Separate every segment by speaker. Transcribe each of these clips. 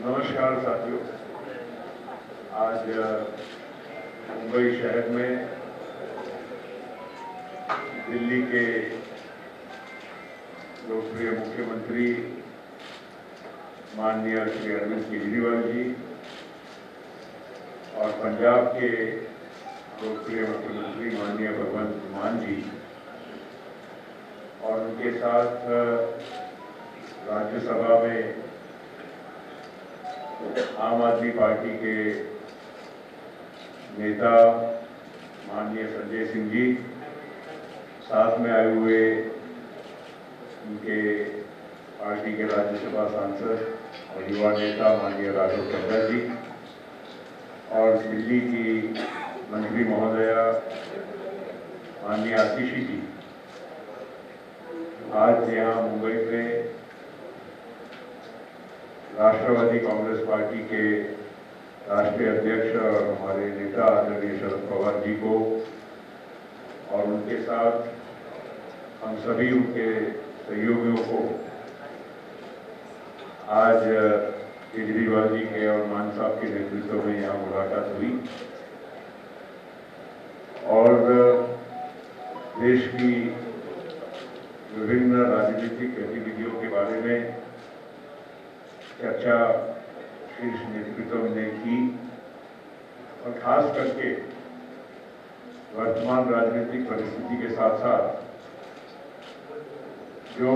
Speaker 1: नमस्कार साथियों। आज मुंबई शहर में दिल्ली के लोकप्रिय मुख्यमंत्री माननीय श्री अरविंद केजरीवाल जी और पंजाब के लोकप्रिय मुख्यमंत्री माननीय भगवंत मान जी और उनके साथ राज्यसभा में आम आदमी पार्टी के नेता माननीय संजय सिंह जी, साथ में आए हुए उनके पार्टी के राज्यसभा सांसद और युवा नेता माननीय राघव चड्ढा जी और दिल्ली की मंत्री महोदया माननीय आतिशी जी आज यहाँ मुंबई में राष्ट्रवादी कांग्रेस पार्टी के राष्ट्रीय अध्यक्ष और हमारे नेता आदरणीय शरद पवार जी को और उनके साथ हम सभी उनके सहयोगियों को आज केजरीवाल जी के और मान साहब के नेतृत्व में यहाँ मुलाकात हुई और देश की विभिन्न राजनीतिक गतिविधियों के बारे में चर्चा शीर्ष नेतृत्व ने की और खास करके वर्तमान राजनीतिक परिस्थिति के साथ साथ जो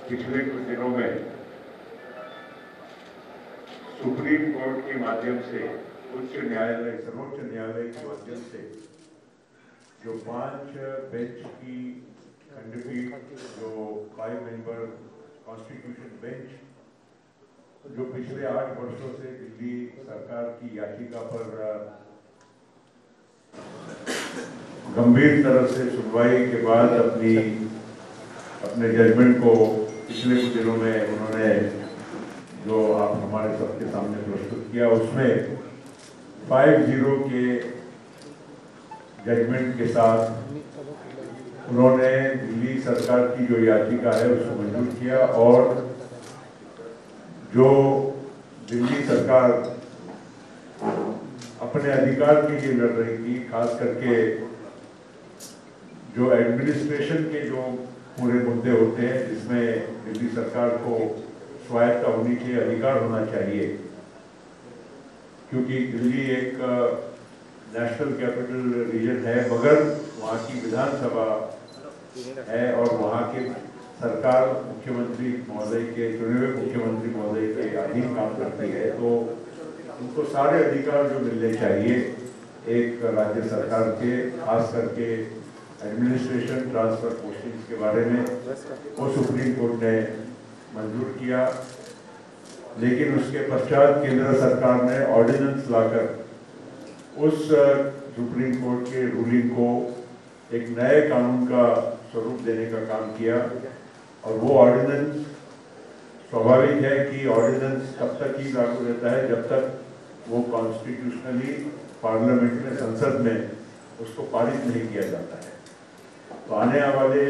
Speaker 1: पिछले कुछ दिनों में सुप्रीम कोर्ट के माध्यम से उच्च न्यायालय सर्वोच्च न्यायालय के माध्यम से जो 5 बेंच की खंडपीठ जो 5 मेंबर कॉन्स्टिट्यूशन बेंच जो पिछले 8 वर्षों से दिल्ली सरकार की याचिका पर गंभीर तरह से सुनवाई के बाद अपने जजमेंट को पिछले कुछ दिनों में उन्होंने जो आप हमारे सबके सामने प्रस्तुत किया उसमें 5-0 के जजमेंट के साथ उन्होंने दिल्ली सरकार की जो याचिका है उसको मंजूर किया और जो दिल्ली सरकार अपने अधिकार के लिए लड़ रही थी, खास करके जो एडमिनिस्ट्रेशन के जो पूरे मुद्दे होते हैं जिसमें दिल्ली सरकार को स्वायत्ता होनी चाहिए, अधिकार होना चाहिए, क्योंकि दिल्ली एक नेशनल कैपिटल रीजन है मगर वहाँ की विधानसभा है और वहाँ के सरकार मुख्यमंत्री महोदय के चुने हुए मुख्यमंत्री महोदय के अधीन काम करती है, तो उनको सारे अधिकार जो मिलने चाहिए एक राज्य सरकार के, खास करके एडमिनिस्ट्रेशन ट्रांसफर पोस्टिंग्स के बारे में वो सुप्रीम कोर्ट ने मंजूर किया। लेकिन उसके पश्चात केंद्र सरकार ने ऑर्डिनेंस लाकर उस सुप्रीम कोर्ट के रूलिंग को एक नए कानून का स्वरूप देने का काम किया और वो ऑर्डिनेंस स्वाभाविक है कि ऑर्डिनेंस तब तक ही लागू रहता है जब तक वो कॉन्स्टिट्यूशनली पार्लियामेंट में, संसद में उसको पारित नहीं किया जाता है। तो आने वाले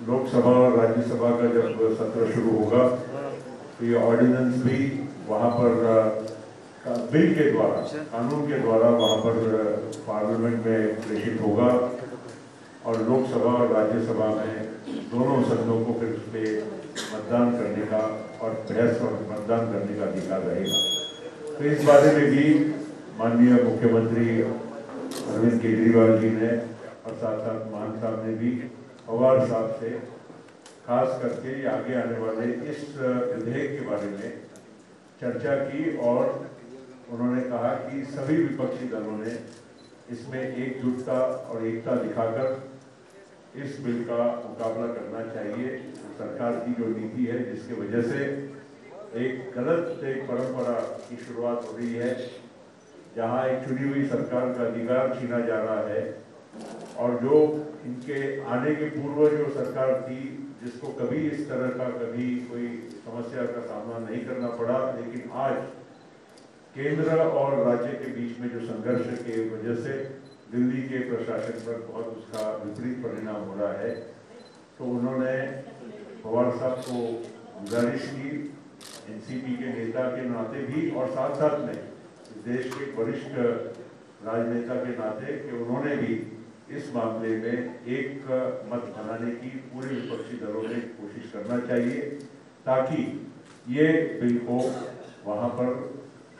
Speaker 1: लोकसभा और राज्यसभा का जब सत्र शुरू होगा तो ये ऑर्डिनेंस भी वहाँ पर बिल के द्वारा, कानून के द्वारा वहाँ पर पार्लियामेंट में प्रेषित होगा और लोकसभा और राज्यसभा में दोनों सदनों को फिर उस पर मतदान करने का और बहस और मतदान करने का अधिकार रहेगा। तो इस बारे में भी माननीय मुख्यमंत्री अरविंद केजरीवाल जी ने और साथ साथ मान साहब ने भी पवार साहब से खास करके आगे आने वाले इस विधेयक के बारे में चर्चा की और उन्होंने कहा कि सभी विपक्षी दलों ने इसमें एकजुटता और एकता दिखाकर इस बिल का मुकाबला करना चाहिए। सरकार की जो नीति है जिसके वजह से एक गलत एक परंपरा की शुरुआत हो रही है, जहां एक चुनी हुई सरकार का अधिकार छीना जा रहा है और जो इनके आने के पूर्व जो सरकार थी जिसको कभी इस तरह का कभी कोई समस्या का सामना नहीं करना पड़ा, लेकिन आज केंद्र और राज्य के बीच में जो संघर्ष के वजह से दिल्ली के प्रशासन पर बहुत उसका विपरीत परिणाम हो रहा है, तो उन्होंने पवार साहब को गुजारिश की एनसीपी के नेता के नाते भी और साथ साथ में देश के वरिष्ठ राजनेता के नाते कि उन्होंने भी इस मामले में एक मत बनाने की पूरे विपक्षी दलों ने कोशिश करना चाहिए, ताकि ये बिल को वहाँ पर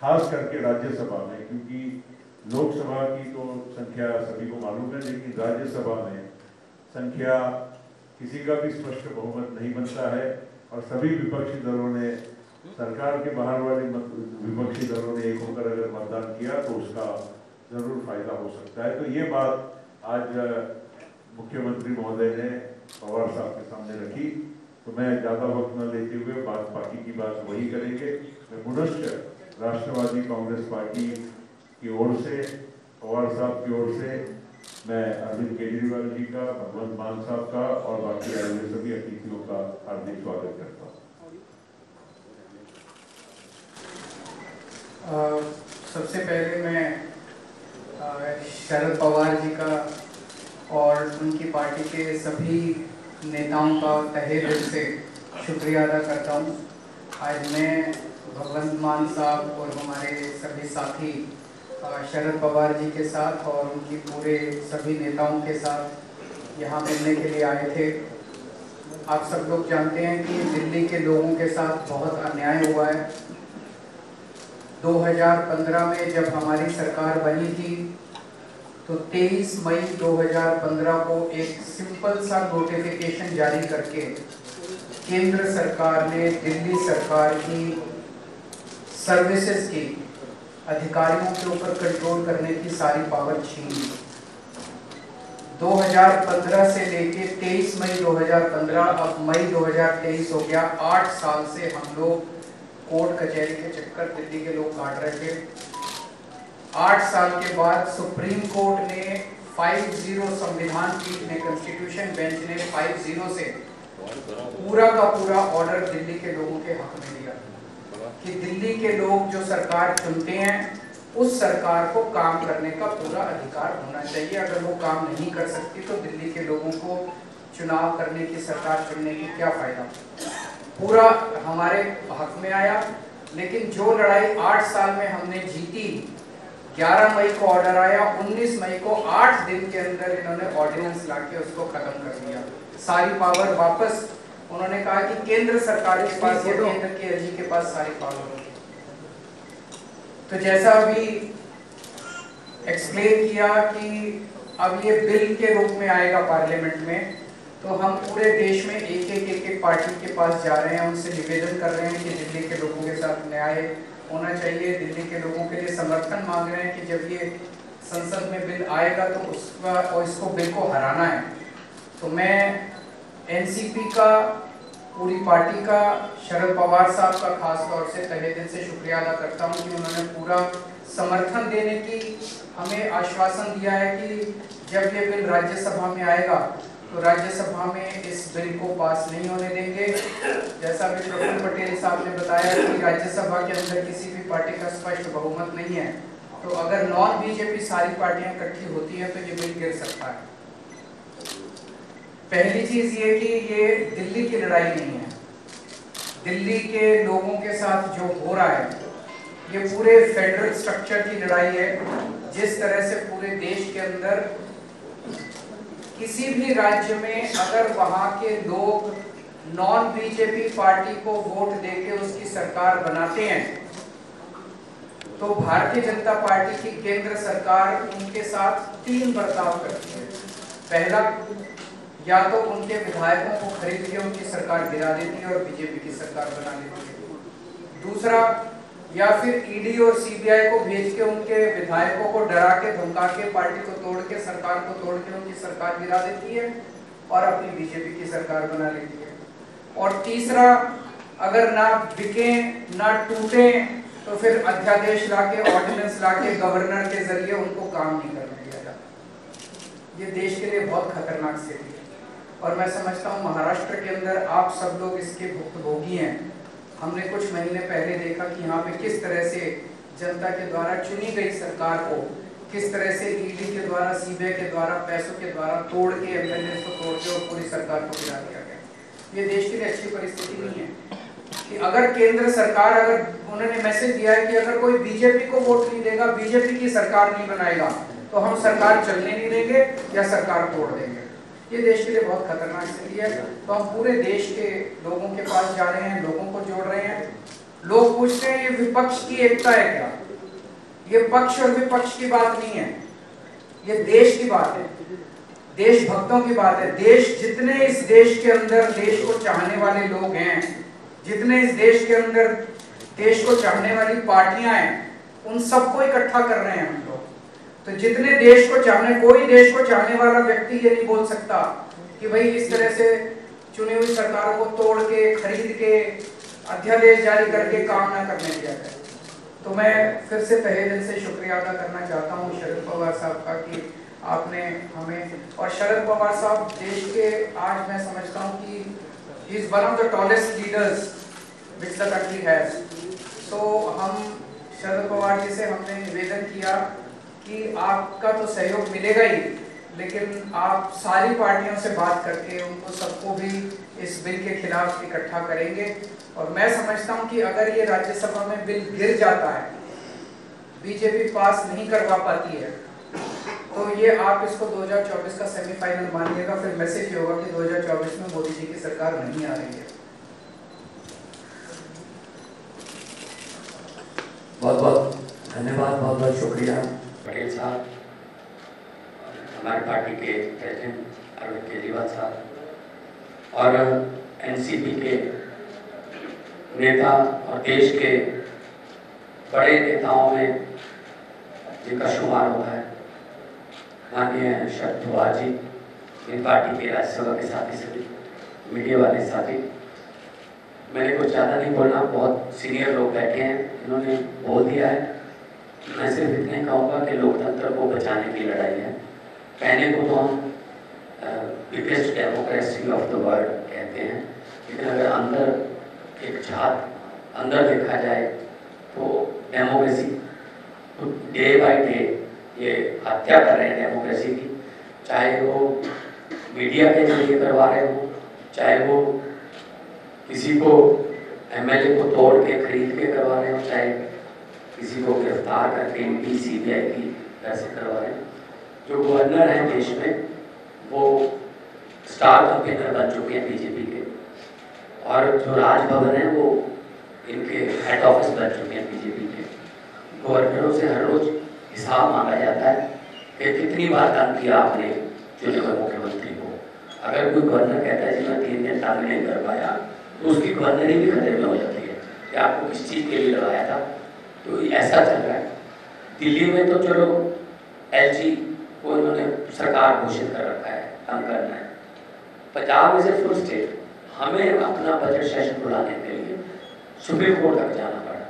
Speaker 1: खास करके राज्यसभा में, क्योंकि लोकसभा की तो संख्या सभी को मालूम है, लेकिन राज्यसभा में संख्या किसी का भी स्पष्ट बहुमत नहीं बनता है और सभी विपक्षी दलों ने, सरकार के बाहर वाले विपक्षी दलों ने एक होकर अगर मतदान किया तो उसका जरूर फायदा हो सकता है। तो ये बात आज मुख्यमंत्री महोदय ने पवार साहब के सामने रखी, तो मैं ज़्यादा वक्त न लेते हुए बाकी की बात वही करेंगे। मैं पुनश्च राष्ट्रवादी कांग्रेस पार्टी की ओर से, पवार साहब की ओर से मैं अरविंद केजरीवाल जी का, भगवंत मान साहब का और बाकी आए हुए सभी अतिथियों का हार्दिक स्वागत करता हूँ।
Speaker 2: सबसे पहले मैं शरद पवार जी का और उनकी पार्टी के सभी नेताओं का तहे दिल से शुक्रिया अदा करता हूँ। आज मैं भगवंत मान साहब और हमारे सभी साथी शरद पवार जी के साथ और उनकी पूरे सभी नेताओं के साथ यहाँ मिलने के लिए आए थे। आप सब लोग जानते हैं कि दिल्ली के लोगों के साथ बहुत अन्याय हुआ है। 2015 में जब हमारी सरकार बनी थी तो 23 मई 2015 को एक सिंपल सा नोटिफिकेशन जारी करके केंद्र सरकार ने दिल्ली सरकार की सर्विसेज की अधिकारियों के ऊपर कंट्रोल करने की सारी पावर छीन ली। 2015 से लेके 23 मई 2015, अब मई 2023 हो गया। 8 साल से हम लोग कोर्ट कचहरी के चक्कर दिल्ली के लोग काट रहे थे। 8 साल के बाद सुप्रीम कोर्ट ने 50 संविधान पीठ ने, कॉन्स्टिट्यूशन बेंच ने 50 से पूरा का पूरा ऑर्डर दिल्ली के लोगों के हक में दिया कि दिल्ली के लोग जो सरकार चुनते हैं उस सरकार को काम करने का पूरा अधिकार होना चाहिए। अगर वो काम नहीं कर सकती तो दिल्ली के लोगों को चुनाव करने की, सरकार चुनने की क्या फायदा। पूरा हमारे हक में आया। लेकिन जो लड़ाई 8 साल में हमने जीती, 11 मई को ऑर्डर आया, 19 मई को 8 दिन के अंदर इन्होंने ऑर्डिनेंस लाके उसको खत्म कर दिया। सारी पावर वापस, उन्होंने कहा कि केंद्र सरकार के पास या केंद्र के एलजी के पास सारी पावर होगी। तो जैसा अभी एक्सप्लेन किया कि अब ये बिल के रूप में आएगा पार्लियामेंट में, तो हम पूरे देश में एक पार्टी के पास जा रहे हैं, उनसे निवेदन कर रहे हैं कि दिल्ली के लोगों के साथ न्याय होना चाहिए। दिल्ली के लोगों के लिए समर्थन मांग रहे हैं कि जब ये संसद में बिल आएगा तो उसका और इसको बिल को हराना है। तो मैं एनसीपी का, पूरी पार्टी का, शरद पवार साहब का खास तौर से तहे दिल से शुक्रिया अदा करता हूं कि उन्होंने पूरा समर्थन देने की हमें आश्वासन दिया है कि जब ये बिल राज्यसभा में आएगा तो राज्यसभा में इस बिल को पास नहीं होने देंगे। जैसा भी प्रफुल्ल पटेल साहब ने बताया कि राज्यसभा के अंदर किसी भी पार्टी का स्पष्ट बहुमत नहीं है, तो अगर नॉन बीजेपी सारी पार्टियां इकट्ठी होती हैं तो ये बिल गिर सकता है। पहली चीज ये कि ये दिल्ली की लड़ाई नहीं है, दिल्ली के लोगों के साथ जो हो रहा है ये पूरे फेडरल स्ट्रक्चर की लड़ाई है। जिस तरह से पूरे देश के अंदर किसी भी राज्य में अगर वहां के लोग नॉन बीजेपी पार्टी को वोट देके उसकी सरकार बनाते हैं तो भारतीय जनता पार्टी की केंद्र सरकार उनके साथ 3 बर्ताव करती है। पहला, या तो उनके विधायकों को खरीद के उनकी सरकार गिरा देती है और बीजेपी की सरकार बना देती है। दूसरा, या फिर ईडी और सीबीआई को भेज के उनके विधायकों को डरा के, धमका के, पार्टी को तोड़ के, सरकार को तोड़ के उनकी सरकार गिरा देती है और अपनी बीजेपी की सरकार बना लेती है। और तीसरा, अगर ना बिके ना टूटे तो फिर अध्यादेश लाके, ऑर्डिनेंस लाके गवर्नर के जरिए उनको काम नहीं करने दिया जाता। ये देश के लिए बहुत खतरनाक स्थिति है और मैं समझता हूँ महाराष्ट्र के अंदर आप सब लोग इसके भुक्तभोगी हैं। हमने कुछ महीने पहले देखा कि यहाँ पे किस तरह से जनता के द्वारा चुनी गई सरकार को किस तरह से ईडी के द्वारा, सीबीआई के द्वारा, पैसों के द्वारा तोड़ के, एमएलए को तोड़ के और पूरी सरकार को गिरा दिया गया। ये देश के लिए अच्छी परिस्थिति नहीं है। कि अगर केंद्र सरकार, अगर उन्होंने मैसेज दिया है कि अगर कोई बीजेपी को वोट नहीं देगा, बीजेपी की सरकार नहीं बनाएगा, तो हम सरकार चलने नहीं देंगे या सरकार तोड़ देंगे। ये देश के लिए बहुत खतरनाक स्थिति है। तो हम पूरे देश के लोगों के पास जा रहे हैं, लोगों को जोड़ रहे हैं। लोग पूछते हैं ये विपक्ष की एकता है क्या? ये पक्ष और विपक्ष की बात नहीं है, ये देश की बात है, देशभक्तों की बात है। देश, जितने इस देश के अंदर देश को चाहने वाले लोग हैं, जितने इस देश के अंदर देश को चाहने वाली पार्टियां हैं, उन सबको इकट्ठा कर रहे हैं हम लोग। तो जितने देश को चाहने, कोई देश को चाहने वाला व्यक्ति ये नहीं बोल सकता कि भाई इस तरह से चुनी हुई सरकारों को तोड़ के, खरीद के, अध्यादेश जारी करके काम ना करने दिया जाए। तो मैं फिर से तहे दिल से शुक्रिया अदा करना चाहता हूँ शरद पवार साहब का कि आपने हमें, और शरद पवार साहब देश के, आज मैं समझता हूँ कि he is one of the tallest leaders which the country has. तो हम शरद पवार जी से हमने निवेदन किया कि आपका तो सहयोग मिलेगा ही, लेकिन आप सारी पार्टियों से बात करके उनको सबको भी इस बिल के खिलाफ इकट्ठा करेंगे। और मैं समझता हूं कि अगर ये राज्यसभा में बिल गिर जाता है, बीजेपी पास नहीं करवा पाती है, तो ये आप इसको 2024 का सेमीफाइनल मानिएगा। फिर मैसेज ये होगा कि 2024 में मोदी जी की सरकार नहीं आ रही है।
Speaker 3: बहुत बहुत धन्यवाद, बहुत बहुत शुक्रिया
Speaker 4: पटेल साहब, हमारी पार्टी के प्रेसिडेंट अरविंद केजरीवाल साहब, और एनसीपी के नेता और देश के बड़े नेताओं में जिनका शुमार होता है माननीय शरद पवार जी, इन पार्टी के राज्यसभा के साथी सभी मीडिया वाले साथी। मैंने कुछ ज़्यादा नहीं बोलना, बहुत सीनियर लोग बैठे हैं, इन्होंने बोल दिया है। मैं सिर्फ इतना ही कहूँगा कि लोकतंत्र को बचाने की लड़ाई है। कहने को तो हम biggest democracy of the world कहते हैं, लेकिन अगर अंदर एक झात अंदर देखा जाए तो डेमोक्रेसी तो डे बाय डे ये हत्या कर रहे हैं डेमोक्रेसी की। चाहे वो मीडिया के जरिए करवा रहे हो, चाहे वो किसी को एमएलए को तोड़ के खरीद के करवा रहे हो, चाहे किसी को गिरफ्तार करके ईडी सीबीआई की पैसे करवा रहे हैं। जो गवर्नर हैं देश में वो स्टार कैंपेनर बन चुके हैं बीजेपी के, और जो राजभवन है वो इनके हेड ऑफिस बन चुके हैं बीजेपी के। गवर्नरों से हर रोज हिसाब मांगा जाता है कि कितनी बार तंग किया आपने चुने हुए मुख्यमंत्री को। अगर कोई गवर्नर कहता है जी मैं 3 दिन तंग नहीं कर पाया, तो उसकी गवर्नरी भी खतरे में हो जाती है कि आपको किस चीज़ के लिए लगाया था। तो ऐसा चल रहा है। दिल्ली में तो चलो एलजी को इन्होंने सरकार घोषित कर रखा है, तंग करना है। Punjab is a full state, हमें अपना बजट सेशन बुलाने के लिए सुप्रीम कोर्ट तक जाना पड़ा।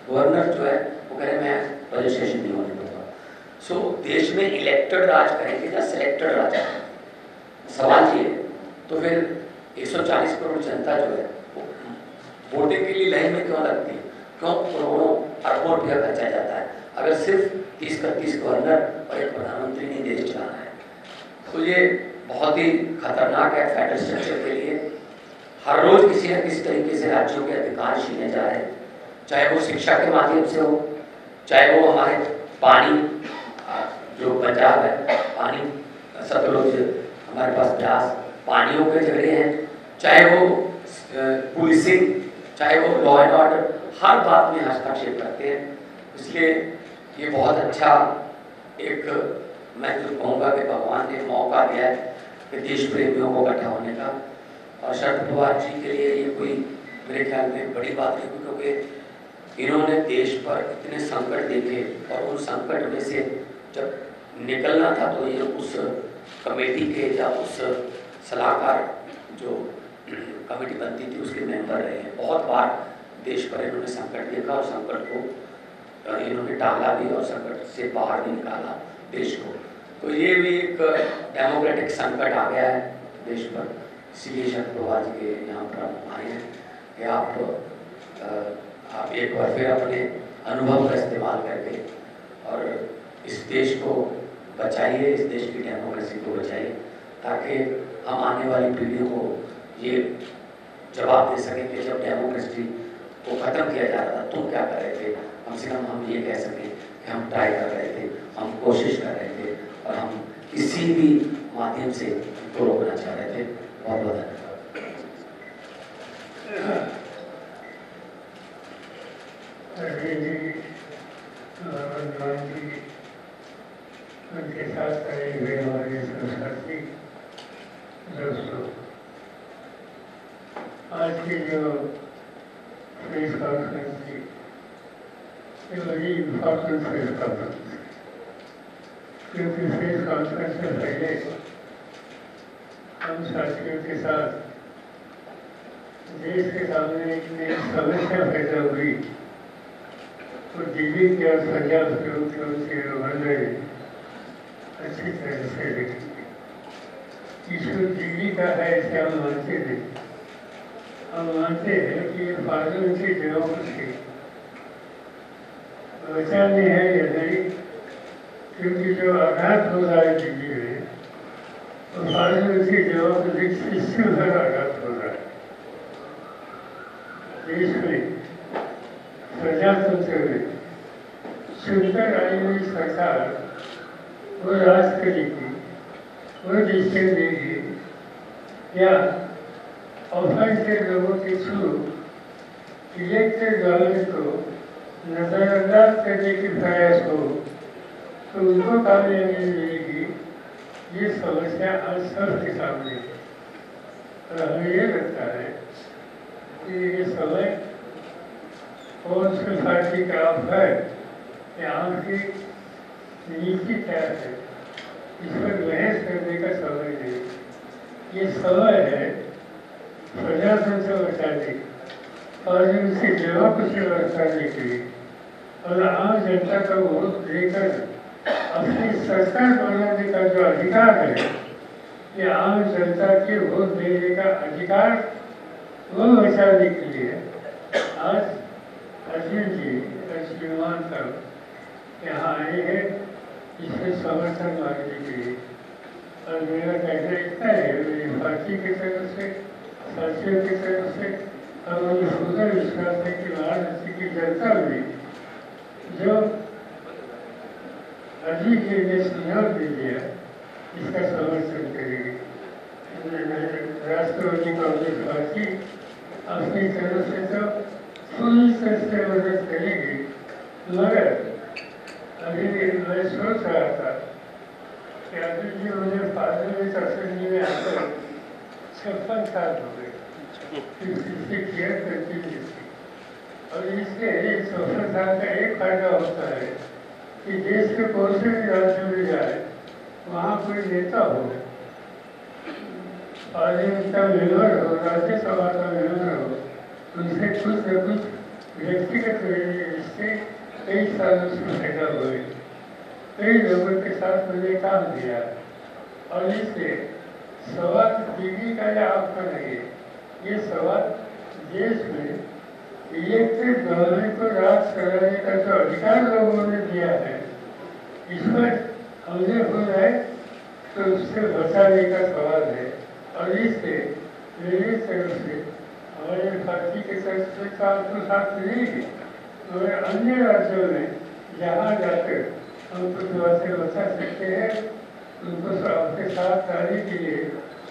Speaker 4: गवर्नर जो है वो कह रहे मैं बजट सेशन नहीं होने दूंगा। सो देश में इलेक्टेड राज करेंगे या सिलेक्टेड राज करेंगे, सवाल ये है। तो फिर 140 करोड़ जनता जो है वो वोटिंग के लिए लाइन में क्यों लगती है? क्यों करोड़ों अरबों रुपया खर्चा जाता है अगर सिर्फ 30-31 गवर्नर और एक प्रधानमंत्री ने देश चलाना है? तो ये बहुत ही खतरनाक है फेडरल स्ट्रक्चर के लिए। हर रोज किसी न किसी तरीके से राज्यों के अधिकार छीने जा रहे हैं, चाहे वो शिक्षा के माध्यम से हो, चाहे वो हमारे पानी, जो पंजाब है पानी, सतलुज, हमारे पास ब्यास, पानियों के झगड़े हैं, चाहे वो पुलिसिंग, चाहे वो लॉ एंड ऑर्डर, हर बात में हस्तक्षेप करते हैं। इसलिए ये बहुत अच्छा एक, मैं तो कहूँगा कि भगवान ने मौका दिया है कि देश प्रेमियों को इकट्ठा होने का। और शरद पवार जी के लिए ये कोई मेरे ख्याल में बड़ी बात नहीं, क्योंकि इन्होंने देश पर इतने संकट देखे और उन संकट में से जब निकलना था तो ये उस कमेटी के या उस सलाहकार जो कमेटी बनती थी उसके मेंबर रहे हैं। बहुत बार देश पर इन्होंने संकट देखा और संकट को इन्होंने टाला भी और संकट से बाहर भी निकाला देश को। तो ये भी एक डेमोक्रेटिक संकट आ गया है देश पर। इसीलिए शरद पवार जी के यहाँ पर हम आए हैं कि आप एक बार फिर अपने अनुभव का इस्तेमाल करके और इस देश को बचाइए, इस देश की डेमोक्रेसी को बचाइए, ताकि हम आने वाली पीढ़ियों को ये जवाब दे सकें कि जब डेमोक्रेसी वो खत्म किया जा रहा था। तुम क्या कर रहे थे? कम से कम हम ये कह सकें कि हम ट्राई कर रहे थे, हम कोशिश कर रहे थे और हम किसी भी माध्यम से उनको रोकना चाह रहे थे। बहुत बहुत धन्यवाद।
Speaker 5: उनके साथ खड़े हुए हमारे साथी दोस्तों, आज की जो प्रेस कॉन्फ्रेंस थी ये बड़ी इम्पोर्टेंट प्रेस कॉन्फ्रेंस थी, क्योंकि प्रेस कॉन्फ्रेंस से पहले हम साथियों के साथ देश के सामने एक नई समस्या पैदा हुई तो दिल्ली के और पंजाब के मुख्यमंत्री गवर्नर अच्छी तरह से देखेंगे। इशू दिल्ली का है ऐसे हम मानते नहीं। हम मानते हैं कि ये पार्लियामेंट्री डेमोक्रेसी बचानी है या नहीं, क्योंकि जो आघात हो रहा है दिल्ली में तो पार्लियामेंट्री डेमोक्रेटिक सिस्टम पर आघात हो रहा है। देश में प्रजातंत्र में चुनकर आई हुई सरकार वो राज करेगी, वो डिसीजन देगी या ऑफर के लोगों के थ्रू इलेक्टेड गवर्नमेंट को नजरअंदाज करने की प्रयास हो तो उनको कामयाबी मिलेगी। ये समस्या आज सबके सामने है और हमें ये लगता है कि ये समय कौन सी पार्टी का आप है या आपकी नीति क्या है इस पर बहस करने का समय नहीं। ये समय है प्रजातंत्र बचाने और उनकी डेमोक्रेसी बचाने के लिए और आम जनता का वोट लेकर अपनी सरकार बनाने का जो अधिकार है, ये आम जनता के वोट देने का अधिकार वो बचाने के लिए आज अर्जुन जी श्रीमान साहब यहाँ आए हैं इसमें समर्थन मांगने के लिए। और मेरा कहना इतना है, मेरी पार्टी की तरफ से साथियों की तरफ से और मुझे पूरा विश्वास है कि वाराणसी की जनता भी जो अजीत जी ने सुझाव दे दिया इसका समर्थन करेगी। राष्ट्रवादी कांग्रेस पार्टी अपनी तरफ से तो पूरी तरह से मदद करेगी, मगर अभी मैं सोच रहा था कि अभी जी मुझे पार्लियामेंट असेंबली में आकर 56 साल हो गए, 56 ईयर कंटिन्यूस की। और इससे 56 साल का एक फायदा होता है कि देश के कौन से भी राज्य में जाए वहाँ कोई नेता हो, पार्लियामेंट का मेंबर हो, राज्यसभा का मेंबर हो, उनसे कुछ न कुछ व्यक्तिगत रिश्ते कई सालों से पैदा हुए। कई लोगों के साथ मैंने काम किया और इससे सवाल दिल्ली का या आपका नहीं, ये सवाल देश में इलेक्टेड गवर्नमेंट को राज कराने का जो अधिकार लोगों ने दिया है, इस पर हमले हो जाए तो उससे बचाने का सवाल है। और इससे मेरी तरफ से हमारे पार्टी के तरफ से तो साथ मिलेगी, मगर अन्य राज्यों में जहाँ जाकर हम कुछ बातें बता सकते हैं, उनको आपके साथ आने के लिए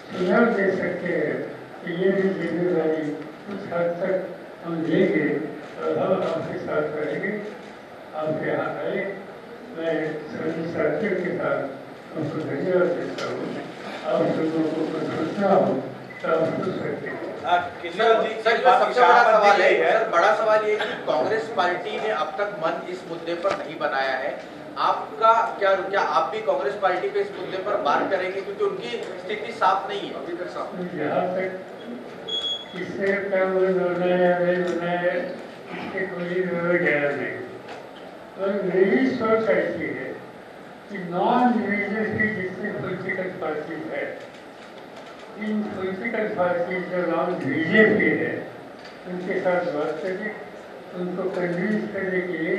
Speaker 5: सुझाव दे सकते हैं कि ये भी जिम्मेदारी कुछ हद तक हम लेंगे और हम आपके साथ करेंगे। आप यहाँ आए, मैं सभी साथियों के साथ उनको धन्यवाद देता हूँ। आप लोगों को कुछ सोचना हो तो आप सोच सकते हैं।
Speaker 6: सर, सबसे बड़ा सवाल है, सर बड़ा सवाल ये कि कांग्रेस पार्टी ने अब तक मन इस मुद्दे पर नहीं बनाया है। आपका क्या आप भी कांग्रेस पार्टी पे इस मुद्दे पर बात करेंगे, क्योंकि उनकी स्थिति साफ नहीं है अभी तक साफ।
Speaker 5: जहाँ तक इससे क्या बनाया नहीं बनाया इसके कोई ज्ञान नहीं, और मेरी सोच ऐसी है कि नॉन रिलीजियस जितनी पॉलिटिकल पार्टी है, इन पॉलिटिकल पार्टी जो नॉन बीजेपी है उनके साथ बात करें, उनको कन्विंस करने के लिए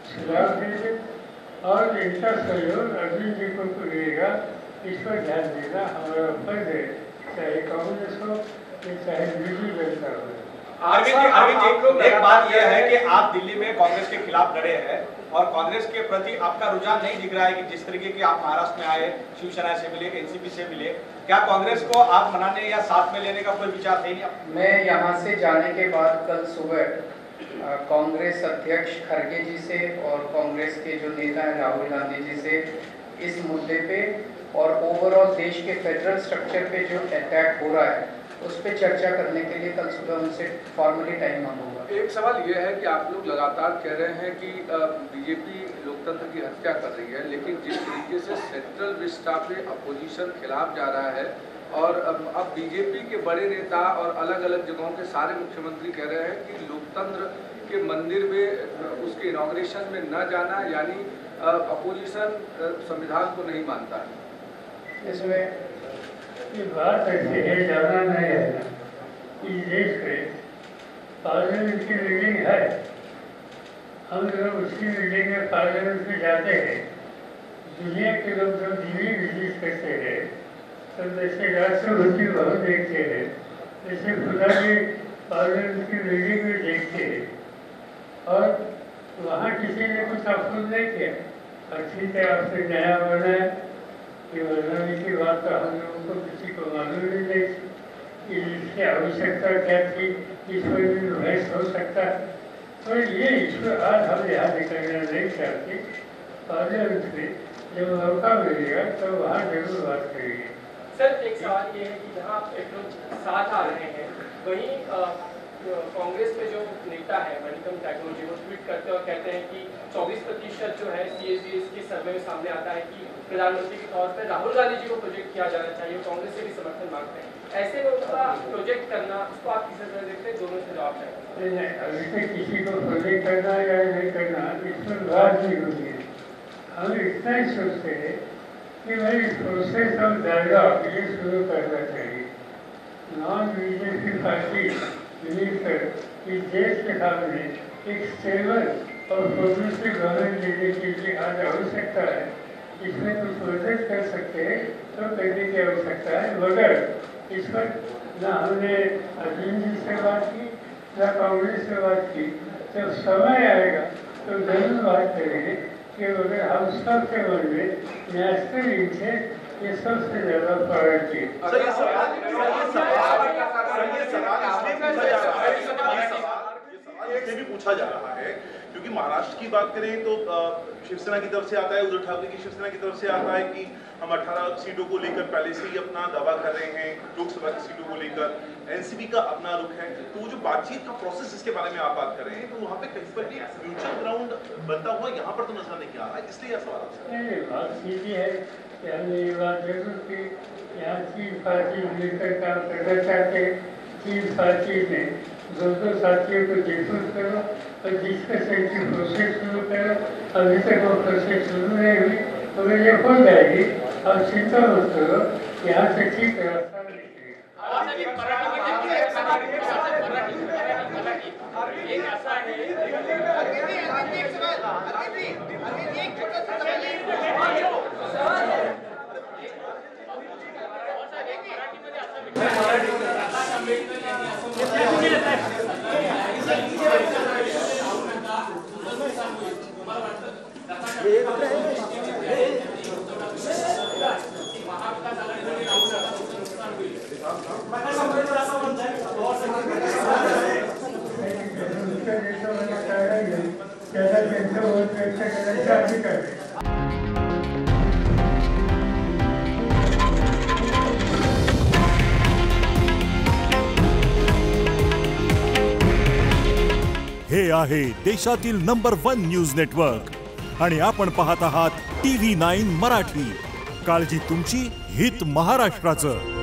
Speaker 5: सुझाव देंगे और इनका सहयोग अर्जुन जी को मिलेगा, इस पर ध्यान देना हमारा फर्ज है, चाहे कांग्रेस हो चाहे बीजेपी जनता हो।
Speaker 7: अरविंद जी, एक बात यह है कि आप दिल्ली में कांग्रेस के खिलाफ लड़े हैं और कांग्रेस के प्रति आपका रुझान नहीं दिख रहा है कि जिस तरीके की आप महाराष्ट्र में आए, शिवसेना से मिले, एनसीपी से मिले, क्या कांग्रेस को आप मनाने या साथ में लेने का कोई विचार है नहीं?
Speaker 2: मैं यहाँ से जाने के बाद कल सुबह कांग्रेस अध्यक्ष खड़गे जी से और कांग्रेस के जो नेता हैं राहुल गांधी जी से इस मुद्दे पे और ओवरऑल देश के फेडरल स्ट्रक्चर पे जो अटैक हो रहा है उस पर चर्चा करने के लिए कल सुबह उनसे फॉर्मली टाइम मांगूंगा।
Speaker 8: एक सवाल यह है कि आप लोग लगातार कह रहे हैं कि बीजेपी लोकतंत्र की हत्या कर रही है, लेकिन जिस तरीके से सेंट्रल विस्टा पे अपोजिशन खिलाफ जा रहा है और अब बीजेपी के बड़े नेता और अलग अलग जगहों के सारे मुख्यमंत्री कह रहे हैं कि लोकतंत्र के मंदिर में उसके इनॉग्रेशन में न जाना, यानी अपोजिशन संविधान को नहीं मानता है।
Speaker 2: इसमें
Speaker 5: ये बात ऐसी है, जाना नहीं है कि देश में पार्लियामेंट की बिल्डिंग है, हम लोग उसकी बिल्डिंग में पार्लियामेंट में जाते हैं, दुनिया के लोग जब दिल्ली विजिट करते हैं तो जैसे राष्ट्रपति भवन देखते हैं, जैसे खुदा की पार्लियामेंट की बिल्डिंग में देखते हैं और वहाँ किसी ने कुछ अफसोस नहीं किया। और ठीक है, आपसे नया बना है कि बनाने की बात तो हम लोगों को किसी को मालूम ही नहीं कि इसकी आवश्यकता क्या थी, इस पर भी बहस हो सकता है। तो ये ईश्वर आज हम यहाँ निकलना नहीं चाहते, पार्लियामेंट में जब मौका मिलेगा तो वहाँ जरूर बात करेंगे।
Speaker 9: सर, एक सवाल ये है कि जहाँ आप लोग साथ आ रहे हैं, वहीं कांग्रेस में जो नेता है मणिकम टैगोर जी, वो ट्वीट करते हैं और कहते हैं कि 24% जो है CAGS के सर्वे में सामने आता है कि प्रधानमंत्री के तौर पर राहुल गांधी जी को प्रोजेक्ट किया जाना चाहिए, कांग्रेस से भी समर्थन मांगते हैं। ऐसे में उनका प्रोजेक्ट करना, उसको आप किस तरह देखते हैं? दोनों से जवाब चाहिए।
Speaker 5: नहीं, अभी तक किसी को प्रोजेक्ट करना या नहीं करना इसमें बात नहीं होती है। हम इतना ही सोचते हैं कि भाई इस प्रोसेस ऑफ डायलॉग ये शुरू करना चाहिए। नॉन बीजेपी पार्टी मिलकर इस देश के सामने एक स्टेबल और प्रोग्रेसिव गवर्नमेंट देने के लिए आज आवश्यकता है। इसमें कुछ मदद कर सकते हैं तो करने की आवश्यकता है, मगर इस पर न हमने अजीम जी से बात की न कांग्रेस से बात की। जब समय आएगा तो जरूर बात करेंगे कि अगर हम सबके मन में नेशनल इंटरेस्ट ये सबसे ज़्यादा प्रायोरिटी
Speaker 10: इसलिए भी पूछा जा रहा है क्योंकि महाराष्ट्र की बात करें तो शिवसेना की तरफ से आता है, उद्धव ठाकरे की शिवसेना की तरफ से आता है कि हम 18 सीटों को लेकर पहले से ही अपना दावा कर रहे हैं, लोकसभा की सीटों को लेकर एनसीपी का अपना रुख है। तो वो जो बातचीत का प्रोसेस जिसके बारे में आप बात कर रहे हैं, तो वहाँ पे कहीं पर भी म्यूचुअल ग्राउंड बनता हुआ यहाँ पर तो नजर नहीं आ रहा है, इसलिए यह सवाल है।
Speaker 5: बात सीधी है कि हमने ये बात जरूर की, यहाँ 3 पार्टी मिलकर काम करना चाहते हैं। 3 पार्टी में 2 साथियों को डिस्कस करो और डिस्कशन की प्रोसेस शुरू करो। अभी तक वो प्रोसेस शुरू नहीं हुई, तो ये हो जाएगी। अब चिंता मत करो, यहाँ से ठीक रास्ता
Speaker 11: हे आहे देशातील नंबर 1 न्यूज नेटवर्क आणि आपण पाहत आहात TV9 मराठी। काळजी तुमची, हित महाराष्ट्राचं।